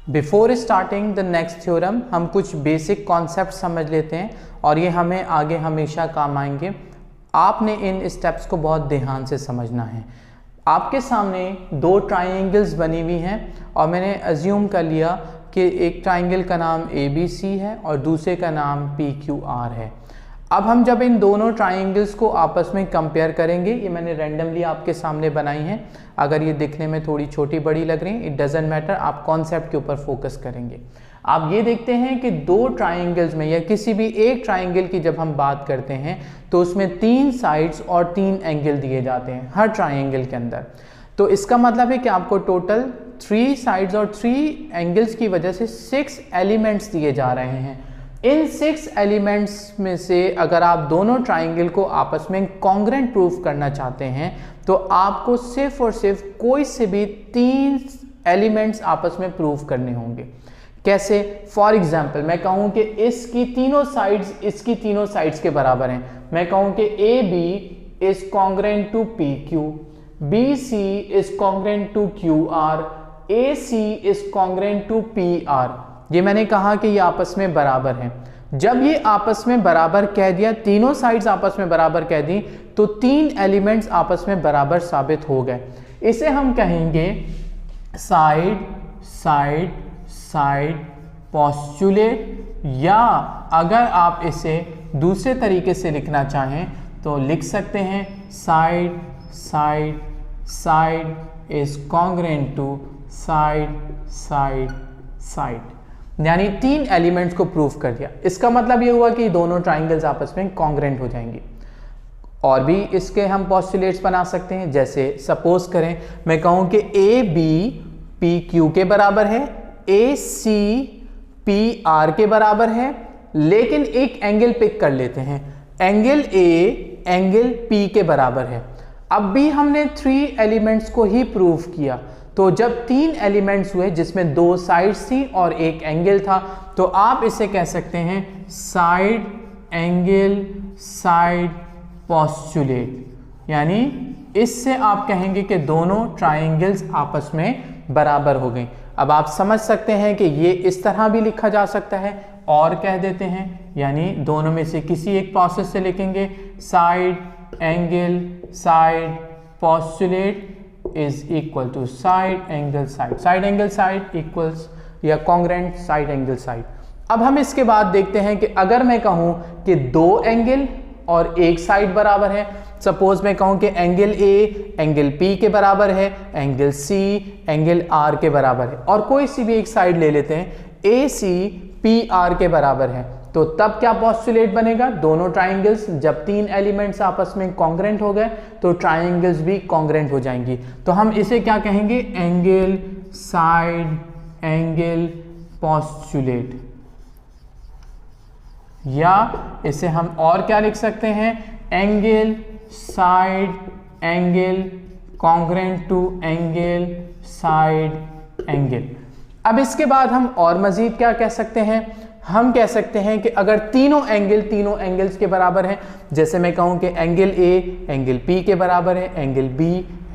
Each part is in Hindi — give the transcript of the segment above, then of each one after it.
Before starting the next theorem हम कुछ बेसिक कॉन्सेप्ट समझ लेते हैं और ये हमें आगे हमेशा काम आएंगे। आपने इन स्टेप्स को बहुत ध्यान से समझना है। आपके सामने दो ट्राइंगल्स बनी हुई हैं और मैंने अज्यूम कर लिया कि एक ट्राइंगल का नाम ABC है और दूसरे का नाम PQR है। अब हम जब इन दोनों ट्राइंगल्स को आपस में कंपेयर करेंगे, ये मैंने रैंडमली आपके सामने बनाई हैं। अगर ये दिखने में थोड़ी छोटी बड़ी लग रही है, इट डजेंट मैटर, आप कॉन्सेप्ट के ऊपर फोकस करेंगे। आप ये देखते हैं कि दो ट्राइंगल्स में या किसी भी एक ट्राइंगल की जब हम बात करते हैं तो उसमें 3 साइड्स और 3 एंगल दिए जाते हैं हर ट्राइंगल के अंदर। तो इसका मतलब है कि आपको टोटल 3 साइड्स और 3 एंगल्स की वजह से 6 एलिमेंट्स दिए जा रहे हैं। इन 6 एलिमेंट्स में से अगर आप दोनों ट्राइंगल को आपस में कॉन्ग्रेंट प्रूफ करना चाहते हैं तो आपको सिर्फ और सिर्फ कोई से भी 3 एलिमेंट्स आपस में प्रूफ करने होंगे। कैसे? फॉर एग्जाम्पल मैं कहूं कि इसकी तीनों साइड्स के बराबर हैं। मैं कहूं कि AB is congruent to PQ, BC is congruent to QR, AC is congruent to PR। ये मैंने कहा कि ये आपस में बराबर हैं। जब ये आपस में बराबर कह दिया, तीनों साइड्स आपस में बराबर कह दी, तो 3 एलिमेंट्स आपस में बराबर साबित हो गए। इसे हम कहेंगे साइड साइड साइड पोस्टुलेट, या अगर आप इसे दूसरे तरीके से लिखना चाहें तो लिख सकते हैं side side side is congruent to side side side. यानी 3 एलिमेंट्स को प्रूफ कर दिया। इसका मतलब ये हुआ कि दोनों ट्राइंगल्स आपस में कॉन्ग्रेंट हो जाएंगी। और भी इसके हम पोस्टुलेट्स बना सकते हैं। जैसे सपोज करें मैं कहूं कि AB PQ के बराबर है, AC PR के बराबर है, लेकिन एक एंगल पिक कर लेते हैं, एंगल A एंगल P के बराबर है। अब भी हमने 3 एलिमेंट्स को ही प्रूफ किया, तो जब 3 एलिमेंट्स हुए जिसमें 2 साइड्स थी और एक एंगल था, तो आप इसे कह सकते हैं साइड एंगल साइड पोस्टुलेट। यानी इससे आप कहेंगे कि दोनों ट्राइंगल्स आपस में बराबर हो गई। अब आप समझ सकते हैं कि ये इस तरह भी लिखा जा सकता है और कह देते हैं, यानी दोनों में से किसी एक प्रोसेस से लिखेंगे side angle side postulate is equal to side angle side, side angle side equals या कॉन्ग्रेंट साइड एंगल साइड। अब हम इसके बाद देखते हैं कि अगर मैं कहूं कि 2 एंगल और एक साइड बराबर है, सपोज मैं कहूं कि एंगल A एंगल P के बराबर है, एंगल C एंगल R के बराबर है, और कोई सी भी एक साइड ले लेते हैं AC PR के बराबर है, तो तब क्या पोस्टुलेट बनेगा? दोनों ट्राइंगल्स जब 3 एलिमेंट्स आपस में कॉन्ग्रेंट हो गए तो ट्राइंगल्स भी कॉन्ग्रेंट हो जाएंगी। तो हम इसे क्या कहेंगे? Angle side angle postulate. या इसे हम और क्या लिख सकते हैं? Angle side angle congruent to angle side angle. अब इसके बाद हम और मजीद क्या कह सकते हैं? हम कह सकते हैं कि अगर तीनों एंगल्स के बराबर हैं, जैसे मैं कहूं कि एंगल A एंगल P के बराबर है, एंगल B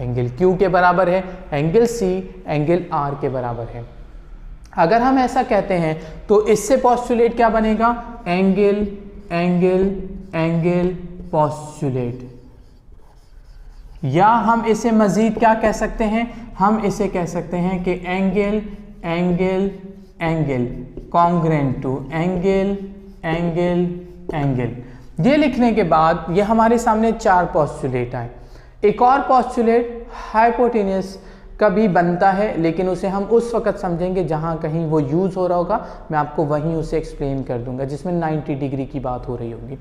एंगल Q के बराबर है, एंगल C एंगल R के बराबर है। अगर हम ऐसा कहते हैं तो इससे पोस्टुलेट क्या बनेगा? Angle angle angle postulate. या हम इसे मजीद क्या कह सकते हैं? हम इसे कह सकते हैं कि angle angle angle congruent to angle angle angle. ये लिखने के बाद ये हमारे सामने 4 पोस्टुलेट आए। एक और पोस्टुलेट हाइपोटेन्यूस का भी बनता है, लेकिन उसे हम उस वक्त समझेंगे जहां कहीं वो यूज हो रहा होगा, मैं आपको वहीं उसे एक्सप्लेन कर दूंगा, जिसमें 90 डिग्री की बात हो रही होगी।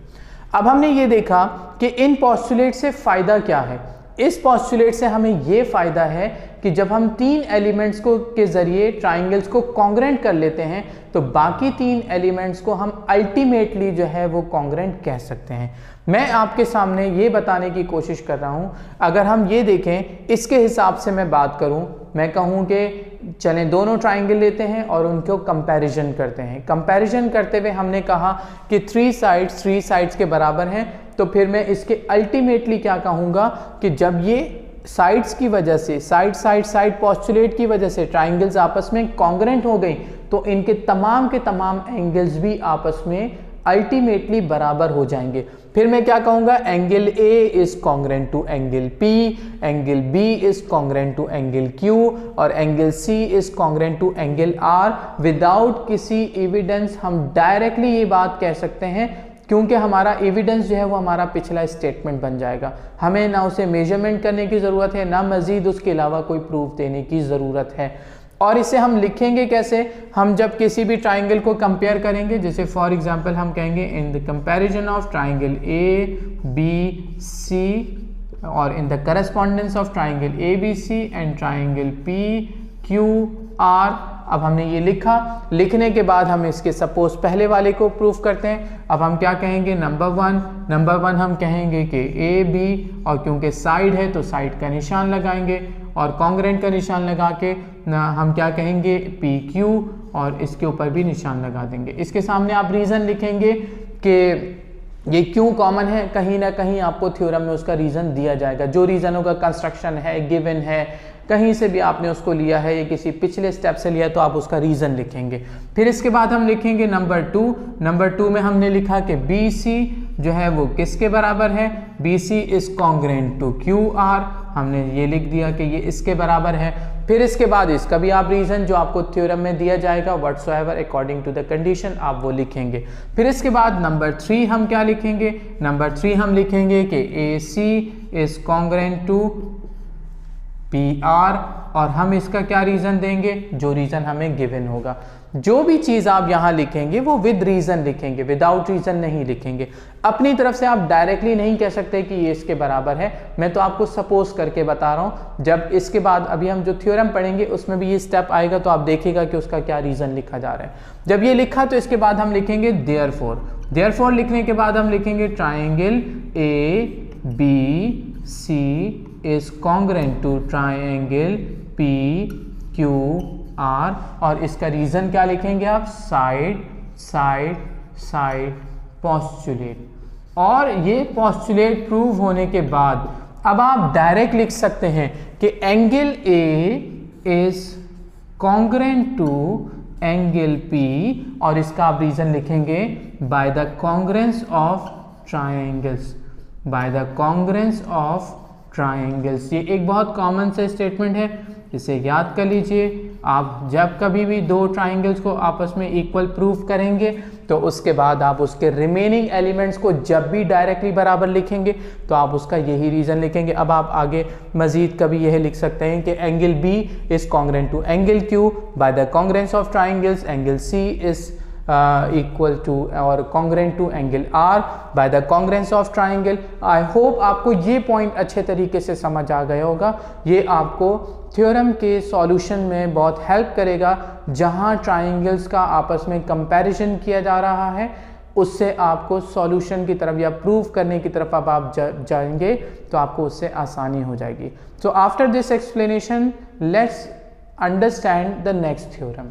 अब हमने ये देखा कि इन पोस्टुलेट से फायदा क्या है। इस पोस्टुलेट से हमें ये फायदा है कि जब हम 3 एलिमेंट्स को के जरिए ट्राइंगल्स को कॉन्ग्रेंट कर लेते हैं तो बाकी 3 एलिमेंट्स को हम अल्टीमेटली जो है वो कॉन्ग्रेंट कह सकते हैं। मैं आपके सामने ये बताने की कोशिश कर रहा हूँ। अगर हम ये देखें, इसके हिसाब से मैं बात करूँ, मैं कहूँ कि चलें दोनों ट्राइंगल लेते हैं और उनको कंपैरिजन करते हैं। कंपैरिजन करते हुए हमने कहा कि 3 साइड्स के बराबर हैं, तो फिर मैं इसके अल्टीमेटली क्या कहूँगा कि जब ये साइड्स की वजह से, साइड पोस्टुलेट की वजह से ट्राइंगल्स आपस में कॉन्ग्रेंट हो गई, तो इनके तमाम के तमाम एंगल्स भी आपस में अल्टीमेटली बराबर हो जाएंगे। फिर मैं क्या कहूँगा, angle A is congruent to angle P, angle B is congruent to angle Q और angle C is congruent to angle R. Without किसी एविडेंस हम डायरेक्टली ये बात कह सकते हैं, क्योंकि हमारा एविडेंस जो है वो हमारा पिछला स्टेटमेंट बन जाएगा। हमें ना उसे मेजरमेंट करने की ज़रूरत है, ना मज़ीद उसके अलावा कोई प्रूफ देने की ज़रूरत है। और इसे हम लिखेंगे कैसे, हम जब किसी भी ट्राइंगल को कंपेयर करेंगे, जैसे फॉर एग्जांपल हम कहेंगे in the comparison of triangle A B C और in the correspondence of triangle A B C and triangle P Q R. अब हमने ये लिखा, लिखने के बाद हम इसके सपोज पहले वाले को प्रूफ करते हैं। अब हम क्या कहेंगे, नंबर वन हम कहेंगे कि ए बी, और क्योंकि साइड है तो साइड का निशान लगाएंगे और कॉन्ग्रेंट का निशान लगा के हम क्या कहेंगे पी क्यू और इसके ऊपर भी निशान लगा देंगे। इसके सामने आप रीज़न लिखेंगे कि ये क्यों कॉमन है, कहीं ना कहीं आपको थ्योरम में उसका रीज़न दिया जाएगा। जो रीज़नों का कंस्ट्रक्शन है, गिवन है, कहीं से भी आपने उसको लिया है या किसी पिछले स्टेप से लिया है, तो आप उसका रीज़न लिखेंगे। फिर इसके बाद हम लिखेंगे नंबर टू में हमने लिखा कि बी सी जो है वो किसके बराबर है, B C is congruent to Q R, हमने ये लिख दिया कि ये इसके बराबर है। फिर इसके बाद इसका भी आप रीज़न जो आपको थ्योरम में दिया जाएगा whatsoever according to the condition आप वो लिखेंगे। फिर इसके बाद नंबर 3 हम क्या लिखेंगे, नंबर 3 हम लिखेंगे कि A C is congruent to P R और हम इसका क्या रीज़न देंगे, जो रीज़न हमें गिवन होगा। जो भी चीज़ आप यहाँ लिखेंगे वो विद रीज़न लिखेंगे, विदाउट रीज़न नहीं लिखेंगे। अपनी तरफ से आप डायरेक्टली नहीं कह सकते कि ये इसके बराबर है, मैं तो आपको सपोज करके बता रहा हूँ। जब इसके बाद अभी हम जो थ्योरम पढ़ेंगे उसमें भी ये स्टेप आएगा तो आप देखिएगा कि उसका क्या रीज़न लिखा जा रहा है। जब ये लिखा तो इसके बाद हम लिखेंगे देयरफॉर लिखने के बाद हम लिखेंगे triangle A B C is congruent to triangle P Q R और इसका रीज़न क्या लिखेंगे आप, साइड पोस्टुलेट। और ये पोस्टुलेट प्रूव होने के बाद अब आप डायरेक्ट लिख सकते हैं कि angle A is congruent to angle P और इसका आप रीज़न लिखेंगे by the congruence of triangles. ये एक बहुत कॉमन से स्टेटमेंट है, इसे याद कर लीजिए। आप जब कभी भी दो ट्राइंगल्स को आपस में इक्वल प्रूफ करेंगे तो उसके बाद आप उसके रिमेनिंग एलिमेंट्स को जब भी डायरेक्टली बराबर लिखेंगे तो आप उसका यही रीज़न लिखेंगे। अब आप आगे मज़ीद कभी यह लिख सकते हैं कि angle B is congruent to angle Q by the congruence of triangles, angle C is equal to और congruent to angle R by the congruence of triangle. I hope आपको ये पॉइंट अच्छे तरीके से समझ आ गया होगा। ये आपको थ्योरम के सॉल्यूशन में बहुत हेल्प करेगा। जहाँ ट्राइंगल्स का आपस में कंपैरिजन किया जा रहा है उससे आपको सॉल्यूशन की तरफ या प्रूफ करने की तरफ अब आप जाएंगे तो आपको उससे आसानी हो जाएगी। So after this explanation let's understand the next theorem.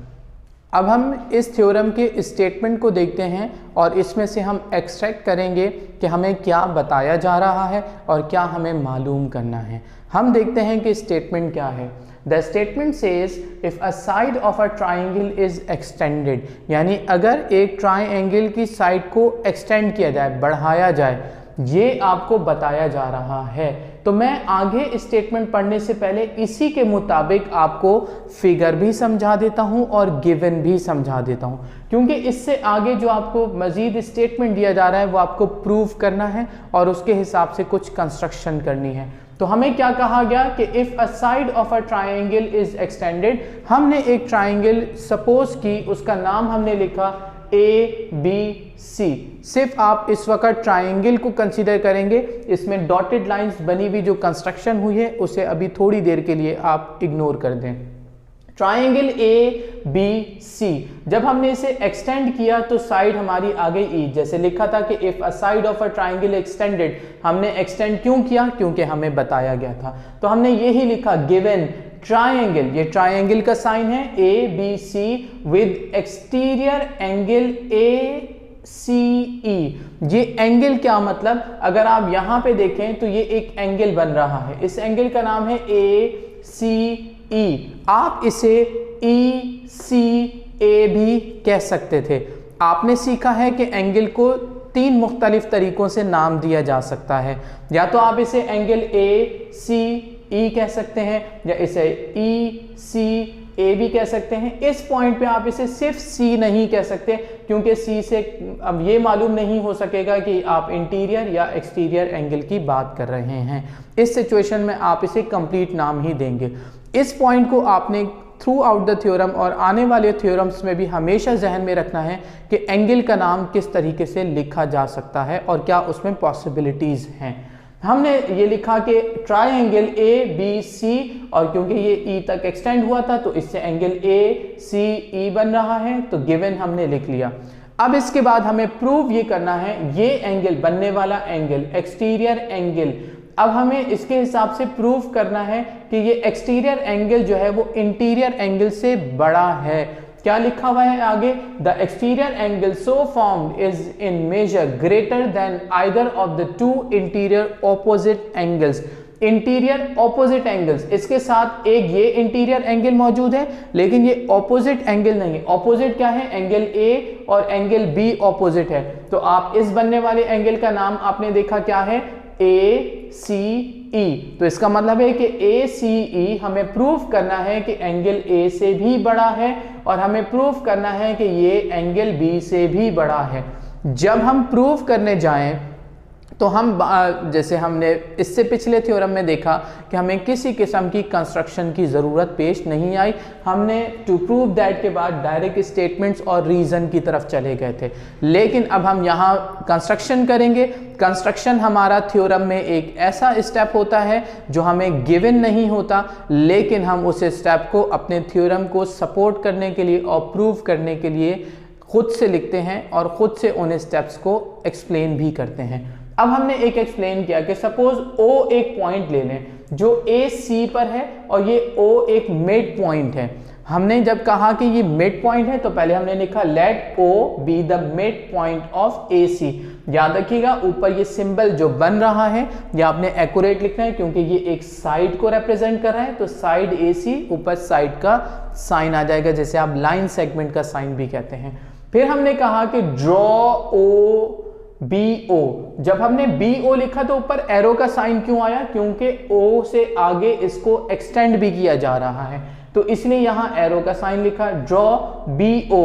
अब हम इस थ्योरम के स्टेटमेंट को देखते हैं और इसमें से हम एक्सट्रैक्ट करेंगे कि हमें क्या बताया जा रहा है और क्या हमें मालूम करना है। हम देखते हैं कि स्टेटमेंट क्या है। The statement says if a side of a triangle is extended, यानी अगर एक ट्राइंगल की साइड को एक्सटेंड किया जाए, बढ़ाया जाए, ये आपको बताया जा रहा है। तो मैं आगे स्टेटमेंट पढ़ने से पहले इसी के मुताबिक आपको फिगर भी समझा देता हूं और गिवन भी समझा देता हूं, क्योंकि इससे आगे जो आपको मजीद स्टेटमेंट दिया जा रहा है वो आपको प्रूव करना है और उसके हिसाब से कुछ कंस्ट्रक्शन करनी है। तो हमें क्या कहा गया कि if a side of a triangle is extended, हमने एक ट्राइंगल सपोज की, उसका नाम हमने लिखा ए बी सी। सिर्फ आप इस वक्त ट्राइंगल को कंसीडर करेंगे, इसमें डॉटेड लाइंस बनी हुई जो कंस्ट्रक्शन हुई है उसे अभी थोड़ी देर के लिए आप इग्नोर कर दें। ट्राइंगल ए बी सी, जब हमने इसे एक्सटेंड किया तो साइड हमारी आ गई ई। जैसे लिखा था कि if a side of a triangle extended, हमने एक्सटेंड क्यों किया, क्योंकि हमें बताया गया था। तो हमने यही लिखा गिवन ट्राइंगल, ये ट्राइंगल का साइन है A B C with exterior angle A ये एंगल क्या मतलब, अगर आप यहां पे देखें तो ये एक एंगल बन रहा है, इस एंगल का नाम है ACE। आप इसे ECA भी कह सकते थे। आपने सीखा है कि एंगल को 3 मुख्तलिफ तरीकों से नाम दिया जा सकता है, या तो आप इसे एंगल ACE कह सकते हैं या इसे ECA भी कह सकते हैं। इस पॉइंट पे आप इसे सिर्फ C नहीं कह सकते, क्योंकि C से अब ये मालूम नहीं हो सकेगा कि आप इंटीरियर या एक्सटीरियर एंगल की बात कर रहे हैं। इस सिचुएशन में आप इसे कंप्लीट नाम ही देंगे। इस पॉइंट को आपने थ्रू आउट द थ्योरम और आने वाले थ्योरम्स में भी हमेशा जहन में रखना है कि एंगल का नाम किस तरीके से लिखा जा सकता है और क्या उसमें पॉसिबिलिटीज़ हैं। हमने ये लिखा कि ट्राइंगल ABC, और क्योंकि ये E तक एक्सटेंड हुआ था तो इससे एंगल ACE बन रहा है, तो गिवन हमने लिख लिया। अब इसके बाद हमें प्रूव ये करना है, ये एंगल बनने वाला एंगल एक्सटीरियर एंगल, अब हमें इसके हिसाब से प्रूव करना है कि ये एक्सटीरियर एंगल जो है वो इंटीरियर एंगल से बड़ा है। क्या लिखा हुआ है आगे, the exterior angle so formed is in measure greater than either of the 2 interior opposite angles. Interior opposite angles, इसके साथ एक ये इंटीरियर एंगल मौजूद है, लेकिन ये ऑपोजिट एंगल नहीं है। ऑपोजिट क्या है, एंगल A और एंगल B ऑपोजिट है। तो आप इस बनने वाले एंगल का नाम आपने देखा क्या है, ACE। तो इसका मतलब है कि ACE हमें प्रूव करना है कि एंगल A से भी बड़ा है, और हमें प्रूव करना है कि ये एंगल B से भी बड़ा है। जब हम प्रूव करने जाएं तो हम जैसे हमने इससे पिछले थ्योरम में देखा कि हमें किसी किस्म की कंस्ट्रक्शन की ज़रूरत पेश नहीं आई। हमने टू प्रूव दैट के बाद डायरेक्ट स्टेटमेंट्स और रीज़न की तरफ चले गए थे, लेकिन अब हम यहाँ कंस्ट्रक्शन करेंगे। कंस्ट्रक्शन हमारा थ्योरम में एक ऐसा स्टेप होता है जो हमें गिवन नहीं होता, लेकिन हम उस स्टेप को अपने थ्योरम को सपोर्ट करने के लिए और प्रूव करने के लिए खुद से लिखते हैं और खुद से उन स्टेप्स को एक्सप्लेन भी करते हैं। अब हमने एक एक्सप्लेन किया कि सपोज O एक पॉइंट ले लें जो AC पर है और ये O एक मिड पॉइंट है। हमने जब कहा कि ये मिड पॉइंट है तो पहले हमने लिखा let O be the mid point of AC। याद रखिएगा ऊपर ये सिंबल जो बन रहा है ये आपने एक्यूरेट लिखना है, क्योंकि ये एक साइड को रिप्रेजेंट कर रहा है। तो साइड AC, ऊपर साइड का साइन आ जाएगा, जैसे आप लाइन सेगमेंट का साइन भी कहते हैं। फिर हमने कहा कि ड्रॉ BO। जब हमने BO लिखा तो ऊपर एरो का साइन क्यों आया, क्योंकि O से आगे इसको एक्सटेंड भी किया जा रहा है, तो इसलिए यहां एरो का साइन लिखा। Draw BO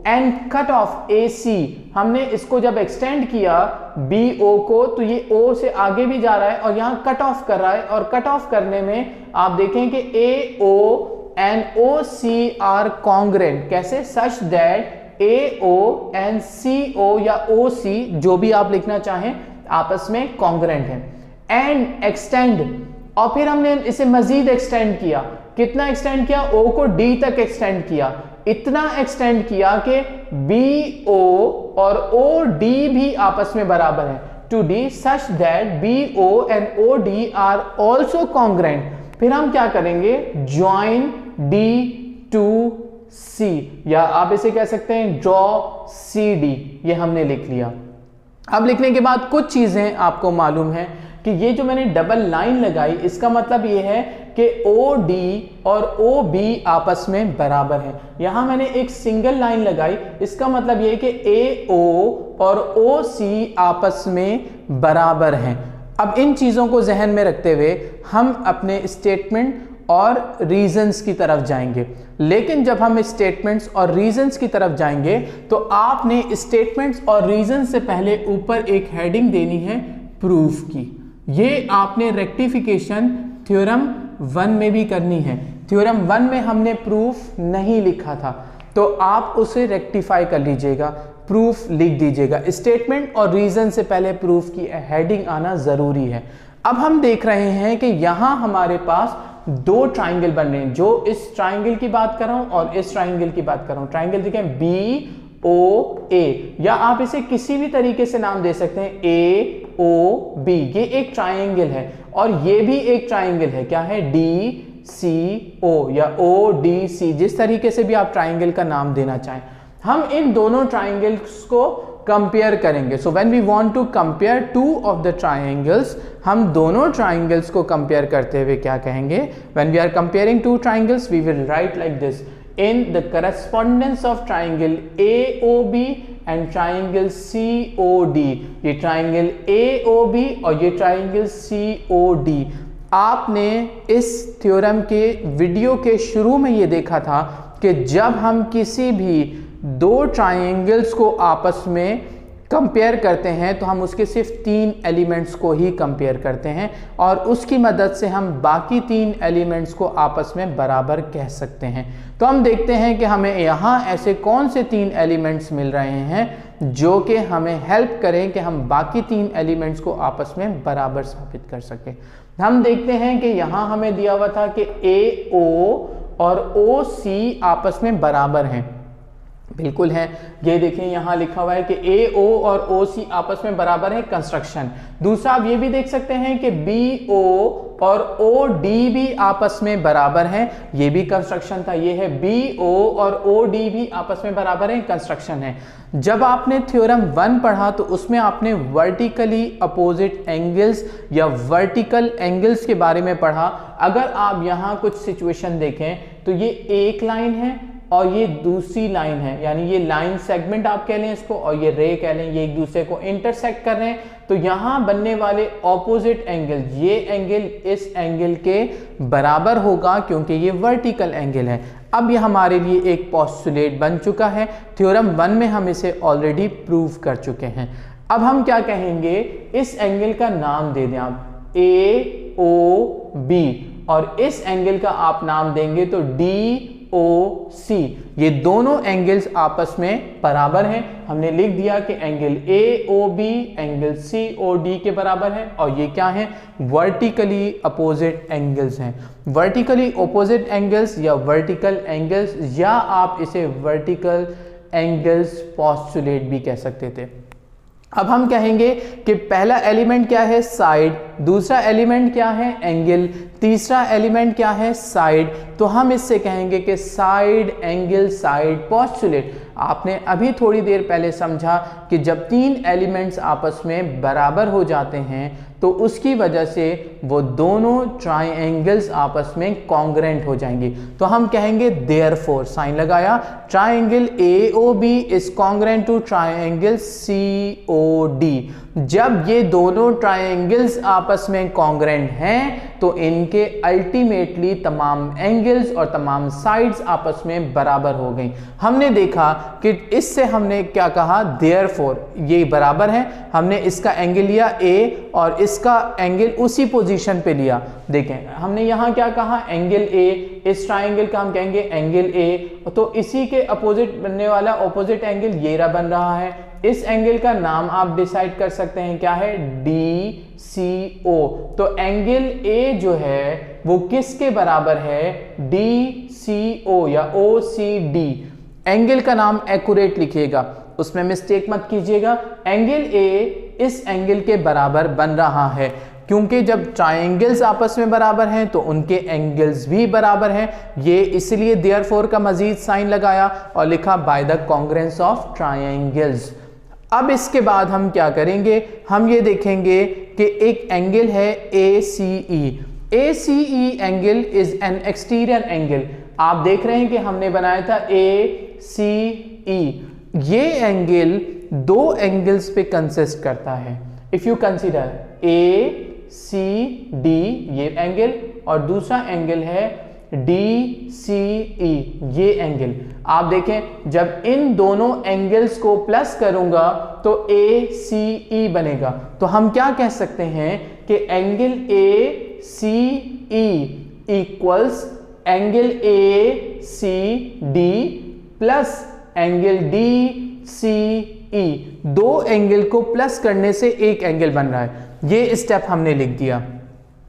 and cut off AC। हमने इसको जब एक्सटेंड किया BO को तो ये O से आगे भी जा रहा है और यहां कट ऑफ कर रहा है, और कट ऑफ करने में आप देखें कि AO and OC are congruent. कैसे, such that AO and CO या OC जो भी आप लिखना चाहें आपस में कॉन्ग्रेंट है। एंड एक्सटेंड, और फिर हमने इसे मजीद एक्सटेंड किया। कितना एक्सटेंड किया, O को D तक एक्सटेंड किया। इतना एक्सटेंड किया कि BO और OD भी आपस में बराबर है, to D such that BO and OD are also congruent. फिर हम क्या करेंगे, ज्वाइन D टू C, या आप इसे कह सकते हैं ड्रॉ CD। ये हमने लिख लिया। अब लिखने के बाद कुछ चीजें आपको मालूम है कि ये जो मैंने डबल लाइन लगाई इसका मतलब ये है कि OD और OB आपस में बराबर है। यहां मैंने एक सिंगल लाइन लगाई, इसका मतलब ये कि AO और OC आपस में बराबर हैं। अब इन चीजों को जहन में रखते हुए हम अपने स्टेटमेंट और रीजंस की तरफ जाएंगे। लेकिन जब हम स्टेटमेंट्स और रीजंस की तरफ जाएंगे तो आपने स्टेटमेंट्स और रीजंस से पहले ऊपर एक हेडिंग देनी है प्रूफ की। ये आपने रेक्टिफिकेशन थ्योरम 1 में भी करनी है। थ्योरम 1 में हमने प्रूफ नहीं लिखा था, तो आप उसे रेक्टिफाई कर लीजिएगा, प्रूफ लिख दीजिएगा। स्टेटमेंट और रीजन से पहले प्रूफ की हेडिंग आना जरूरी है। अब हम देख रहे हैं कि यहां हमारे पास 2 ट्राइंगल बन रहे हैं, जो इस ट्राइंगल की बात कर रहा हूं और इस ट्राइंगल की बात कर रहा हूं। ट्राइंगल देखें BOA, या आप इसे किसी भी तरीके से नाम दे सकते हैं AOB। ये एक ट्राइंगल है और ये भी एक ट्राइंगल है। क्या है, DCO या ODC, जिस तरीके से भी आप ट्राइंगल का नाम देना चाहें। हम इन दोनों ट्राइंगल्स को कंपेयर करेंगे। So when we want to compare two of the triangles, हम दोनों ट्राइंगल्स को कंपेयर करते हुए क्या कहेंगे, when we are comparing two triangles we will write like this, in the correspondence of triangle AOB and triangle COD। ये triangle AOB और ये triangle COD, आपने इस थ्योरम के वीडियो के शुरू में ये देखा था कि जब हम किसी भी दो ट्राइंगल्स को आपस में कंपेयर करते हैं तो हम उसके सिर्फ 3 एलिमेंट्स को ही कंपेयर करते हैं और उसकी मदद से हम बाकी 3 एलिमेंट्स को आपस में बराबर कह सकते हैं। तो हम देखते हैं कि हमें यहाँ ऐसे कौन से 3 एलिमेंट्स मिल रहे हैं जो कि हमें हेल्प करें कि हम बाकी 3 एलिमेंट्स को आपस में बराबर साबित कर सकें। हम देखते हैं कि यहाँ हमें दिया हुआ था कि AO और OC आपस में बराबर हैं, बिल्कुल है। ये देखें यहाँ लिखा हुआ है कि AO और OC आपस में बराबर है, कंस्ट्रक्शन। दूसरा आप ये भी देख सकते हैं कि BO और OD भी आपस में बराबर हैं, ये भी कंस्ट्रक्शन था। ये है BO और OD भी आपस में बराबर है, कंस्ट्रक्शन है। जब आपने थ्योरम 1 पढ़ा तो उसमें आपने वर्टिकली अपोजिट एंगल्स या वर्टिकल एंगल्स के बारे में पढ़ा। अगर आप यहाँ कुछ सिचुएशन देखें तो ये एक लाइन है और ये दूसरी लाइन है, यानी ये लाइन सेगमेंट आप कह लें इसको और ये रे कह लें, ये एक दूसरे को इंटरसेक्ट कर रहे हैं। तो यहाँ बनने वाले ऑपोजिट एंगल, ये एंगल इस एंगल के बराबर होगा क्योंकि ये वर्टिकल एंगल है। अब ये हमारे लिए एक पोस्टुलेट बन चुका है, थ्योरम 1 में हम इसे ऑलरेडी प्रूव कर चुके हैं। अब हम क्या कहेंगे, इस एंगल का नाम दे दें आप AOB और इस एंगल का आप नाम देंगे तो DOC। ये दोनों एंगल्स आपस में बराबर हैं। हमने लिख दिया कि एंगल AOB एंगल COD के बराबर है और ये क्या है, वर्टिकली अपोजिट एंगल्स हैं। वर्टिकली अपोजिट एंगल्स या वर्टिकल एंगल्स, या आप इसे वर्टिकल एंगल्स पोस्टुलेट भी कह सकते थे। अब हम कहेंगे कि पहला एलिमेंट क्या है, साइड, दूसरा एलिमेंट क्या है, एंगल, तीसरा एलिमेंट क्या है, साइड। तो हम इससे कहेंगे कि साइड एंगल साइड पोस्टुलेट। आपने अभी थोड़ी देर पहले समझा कि जब 3 एलिमेंट्स आपस में बराबर हो जाते हैं तो उसकी वजह से वो दोनों ट्राइंगल्स आपस में कॉन्ग्रेंट हो जाएंगे। तो हम कहेंगे देयरफॉर, साइन लगाया, triangle AOB is congruent to triangle COD। जब ये दोनों ट्राइंगल्स आपस में कॉन्ग्रेंट हैं तो इनके अल्टीमेटली तमाम एंगल्स और तमाम साइड्स आपस में बराबर हो गई। हमने देखा कि इससे हमने क्या कहा, देयरफॉर ये बराबर है। हमने इसका एंगल लिया A और इसका एंगल उसी पोजीशन पे लिया। देखें हमने यहाँ क्या कहा, एंगल A, इस ट्राइंगल का हम कहेंगे एंगल A, तो इसी के अपोजिट बनने वाला ऑपोजिट एंगल ये रहा बन रहा है। इस एंगल का नाम आप डिसाइड कर सकते हैं क्या है, DCO। तो एंगल A जो है वो किसके बराबर है, DCO या OCD। एंगल का नाम एक्यूरेट लिखिएगा, उसमें मिस्टेक मत कीजिएगा। एंगल A इस एंगल के बराबर बन रहा है क्योंकि जब ट्राइंगल्स आपस में बराबर हैं तो उनके एंगल्स भी बराबर हैं। ये इसलिए देयरफॉर का मजीद साइन लगाया और लिखा bye the congruence of triangles. अब इसके बाद हम क्या करेंगे, हम ये देखेंगे कि एक एंगल है ACE। ACE angle is an exterior angle. आप देख रहे हैं कि हमने बनाया था ACE। ये एंगल 2 एंगल्स पे कंसिस्ट करता है। इफ यू कंसीडर ACD ये एंगल और दूसरा एंगल है DCE ये एंगल। आप देखें जब इन दोनों एंगल्स को प्लस करूंगा तो ACE बनेगा। तो हम क्या कह सकते हैं कि angle ACE equals angle ACD plus angle DCE। 2 angle को प्लस करने से एक एंगल बन रहा है। ये स्टेप हमने लिख दिया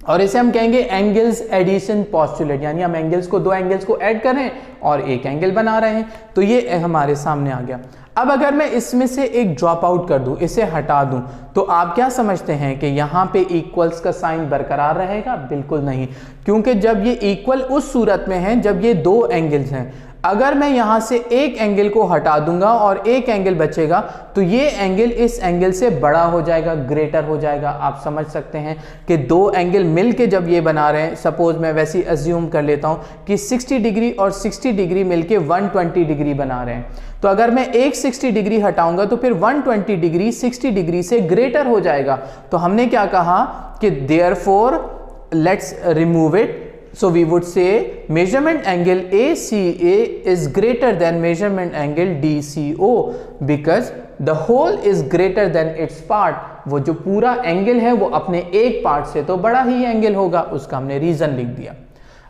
और इसे हम कहेंगे एंगल्स एडिशन पोस्टुलेट, यानी हम एंगल्स को 2 एंगल्स को ऐड कर रहे हैं और एक एंगल बना रहे हैं। तो ये हमारे सामने आ गया। अब अगर मैं इसमें से एक ड्रॉप आउट कर दूं, इसे हटा दूं, तो आप क्या समझते हैं कि यहाँ पे इक्वल्स का साइन बरकरार रहेगा? बिल्कुल नहीं, क्योंकि जब ये इक्वल उस सूरत में है जब ये 2 एंगल्स हैं। अगर मैं यहाँ से एक एंगल को हटा दूंगा और एक एंगल बचेगा तो ये एंगल इस एंगल से बड़ा हो जाएगा, ग्रेटर हो जाएगा। आप समझ सकते हैं कि दो एंगल मिलके जब ये बना रहे हैं, सपोज मैं वैसे ही अज्यूम कर लेता हूँ कि 60 डिग्री और 60 डिग्री मिलके 120 डिग्री बना रहे हैं, तो अगर मैं एक 60 डिग्री हटाऊंगा तो फिर 120 डिग्री 60 डिग्री से ग्रेटर हो जाएगा। तो हमने क्या कहा कि therefore let's remove it, so we would say measurement angle ACA is greater than measurement angle DCO because the whole is greater than its part। वो जो पूरा एंगल है वो अपने एक पार्ट से तो बड़ा ही एंगल होगा, उसका हमने रीजन लिख दिया।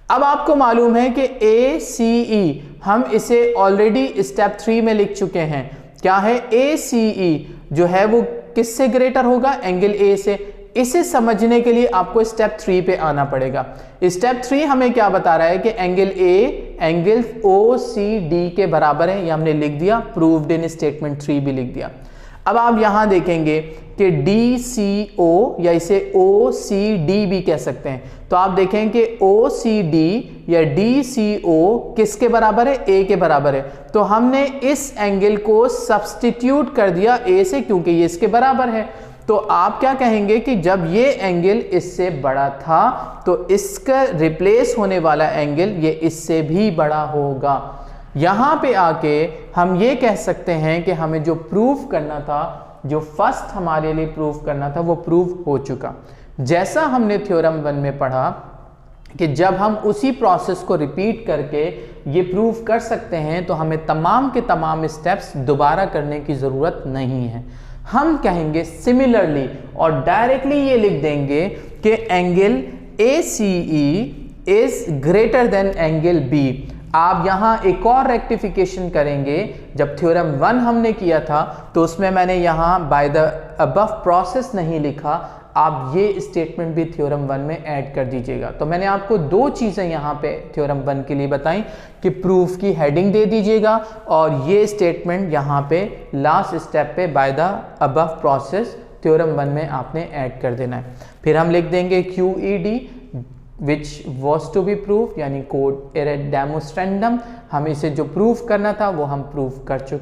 अब आपको मालूम है कि ACE हम इसे ऑलरेडी स्टेप 3 में लिख चुके हैं। क्या है? ACE जो है वो किससे ग्रेटर होगा? एंगल A से। इसे समझने के लिए आपको स्टेप 3 पे आना पड़ेगा। स्टेप 3 हमें क्या बता रहा है कि एंगल ए एंगल OCD के बराबर है, ये हमने लिख दिया, प्रूव्ड इन स्टेटमेंट 3 भी लिख दिया। अब आप यहां देखेंगे कि DCO या इसे OCD भी कह सकते हैं, तो आप देखें कि OCD या DCO किसके बराबर है? A के बराबर है। तो हमने इस एंगल को सब्स्टिट्यूट कर दिया A से, क्योंकि ये इसके बराबर है। तो आप क्या कहेंगे कि जब ये एंगल इससे बड़ा था तो इसका रिप्लेस होने वाला एंगल ये इससे भी बड़ा होगा। यहां पे आके हम ये कह सकते हैं कि हमें जो प्रूफ करना था, जो फर्स्ट हमारे लिए प्रूफ करना था, वो प्रूफ हो चुका। जैसा हमने थ्योरम 1 में पढ़ा कि जब हम उसी प्रोसेस को रिपीट करके ये प्रूफ कर सकते हैं तो हमें तमाम के तमाम स्टेप्स दोबारा करने की ज़रूरत नहीं है। हम कहेंगे सिमिलरली और डायरेक्टली ये लिख देंगे कि angle ACE is greater than angle B। आप यहां एक और रेक्टिफिकेशन करेंगे। जब थ्योरम 1 हमने किया था तो उसमें मैंने यहां बाय द अबव प्रोसेस नहीं लिखा, आप ये स्टेटमेंट भी थ्योरम 1 में ऐड कर दीजिएगा। तो मैंने आपको दो चीज़ें यहाँ पे थ्योरम 1 के लिए बताई कि प्रूफ की हेडिंग दे दीजिएगा और ये स्टेटमेंट यहाँ पे लास्ट स्टेप पे by the above process theorem 1 में आपने ऐड कर देना है। फिर हम लिख देंगे QED which was to be proof, यानी कोड एरे डेमोस्ट्रेंडम। हम इसे जो प्रूफ करना था वो हम प्रूफ कर चुके हैं।